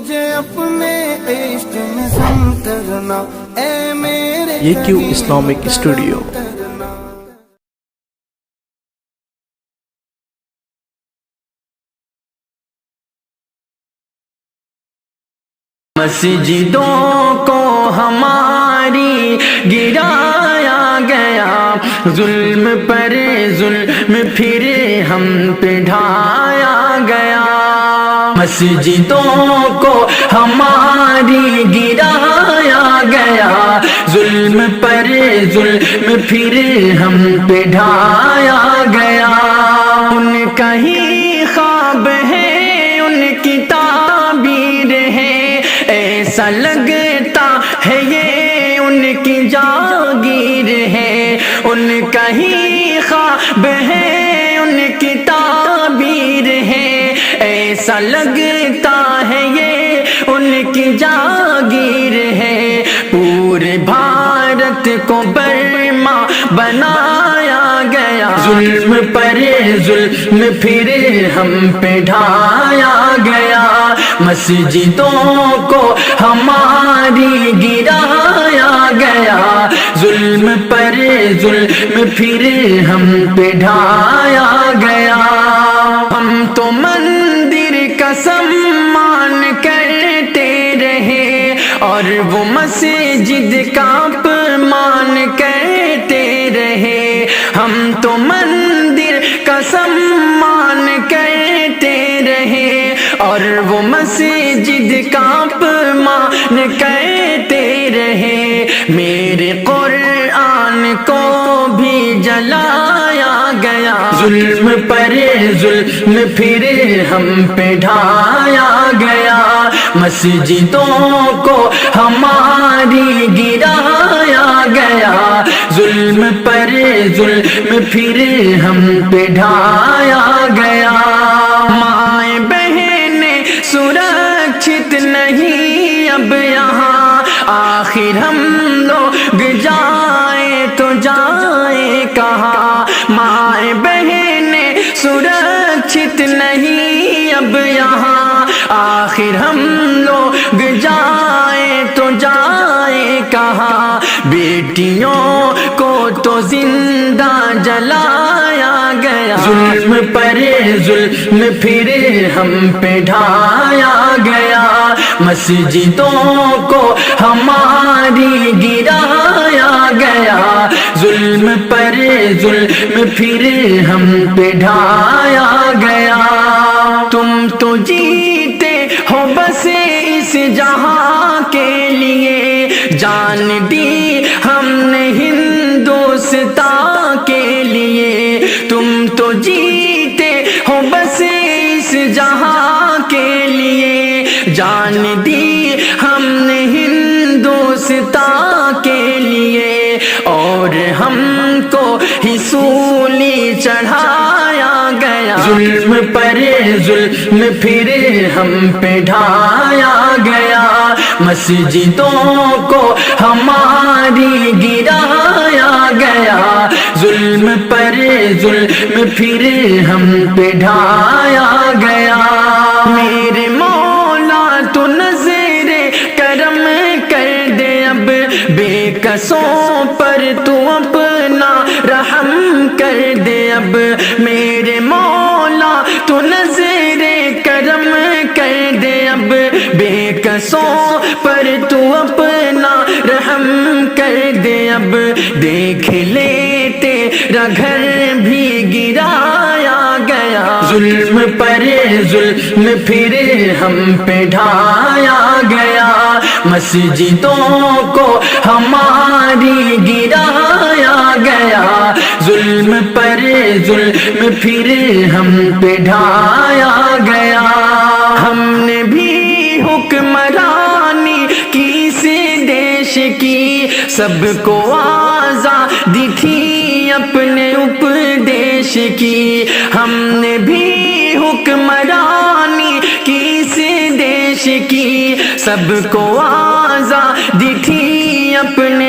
مجھے اپنے عشق میں سم کرنا اے میرے AQ Islamic Studio. مسجدوں کو ہماری گرایا گیا، ظلم پر ظلم پھر ہم پہ ڈھایا گیا۔ مسجدوں کو ہماری گرایا گیا، ظلم پر ظلم پھر ہم پہ ڈھایا گیا۔ ان کا ہی خواب ہے، ان کی تعبیر ہے، ایسا لگتا ہے یہ ان کی جاگیر ہے۔ ان کا ہی خواب ہے، ان کی تعبیر ہے، ایسا لگتا ہے یہ ان کی جاگیر ہے۔ پورے بھارت کو برما بنایا گیا، ظلم پر ظلم پھر ہم پہ ڈھایا گیا۔ مسجدوں کو ہماری گرایا گیا، ظلم پر ظلم پھر ہم پہ ڈھایا گیا۔ ہم تو مندر کا سمان کرتے رہے اور وہ مسجد کا اپمان کرتے رہے۔ ہم تو مندر کا سمان کرتے رہے اور وہ مسجد کا اپمان کرتے رہے۔ میرے قرآن کو بھی جلایا گیا، ظلم پر ظلم پھر ہم پہ ڈھایا گیا۔ مسجدوں کو ہماری گرایا گیا، ظلم پر ظلم پھر ہم پہ ڈھایا گیا۔ مائیں بہنیں سرکشت نہیں اب یہاں، آخر ہم لوگ جائیں تو جائیں کہاں۔ مائیں بہنیں سرکشت نہیں اب یہاں، آخر ہم لوگ جائیں تو جائیں کہاں۔ بیٹیوں کو تو زندہ جلایا گیا، ظلم پر ظلم پھر ہم پہ ڈھایا گیا۔ مسجدوں کو ہماری گرایا گیا، ظلم پر ظلم پھر ہم پہ ڈھایا گیا۔ تم تو جیتے ہو بس اس جہاں کے لیے، جان دی ہم نے ہندوستان کے لیے۔ تم تو جیتے ہو بس اس جہاں کے لیے، جان دی ہم نے ہندوستان کے لیے۔ اور ہم کو ہی سولی چڑھایا گیا، ظلم پر ظلم پھر ہم پہ ڈھایا گیا۔ مسجدوں کو ہماری گرایا گیا، ظلم پر ظلم پھر ہم پہ ڈھایا گیا۔ میرے مولا تو نظر کرم کر دے، اب بے کسوں پر تو اپنا رحم کر دے۔ اب میرے مولا تو نظر کرم کر دے، اب بے کسوں پر تو اپنا رحم کر دے۔ اب دیکھ لے تیرا گھر بھی گرایا گیا، ظلم پر ظلم پھر ہم پہ ڈھایا گیا۔ مسجدوں کو ہماری گرایا گیا، ظلم پر ظلم پھر ہم پہ ڈھایا گیا۔ ہم نے بھی حکمرانی کی اس دیش کی، سب کو آزادی تھی اپنے اپدیش کی۔ ہم نے بھی حکمرانی کی اس دیش کی، سب کو آزادی تھی اپنے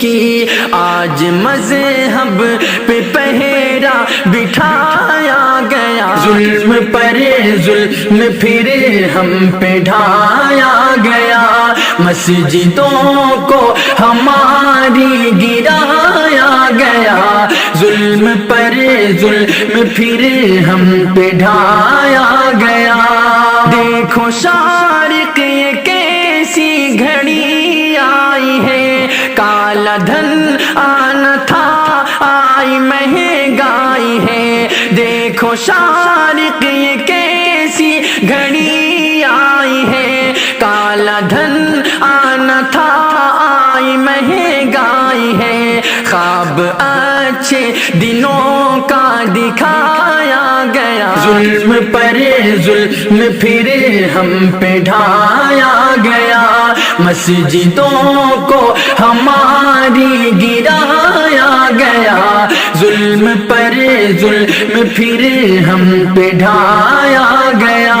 کی آج مذہب پہ پہرا بٹھایا گیا، ظلم پر ظلم پھر ہم پہ ڈھایا گیا، مسجدوں کو ہماری گرایا گیا، ظلم پر ظلم پھر ہم پہ ڈھایا گیا۔ دیکھو شارق یہ کیسی گھڑی آئی ہے، کالا دھن آنا تھا آئی مہنگائی ہے، دیکھو شارق یہ کیسی گھڑی آئی ہے، کالا دھن آنا تھا آئی مہنگائی ہے، خواب اچھے دنوں کا دکھایا گیا، ظلم پر ظلم پھر ہم پہ ڈھایا گیا، مسجدوں کو ہماری گرایا گیا، ظلم پر ظلم پھر ہم پہ ڈھایا گیا۔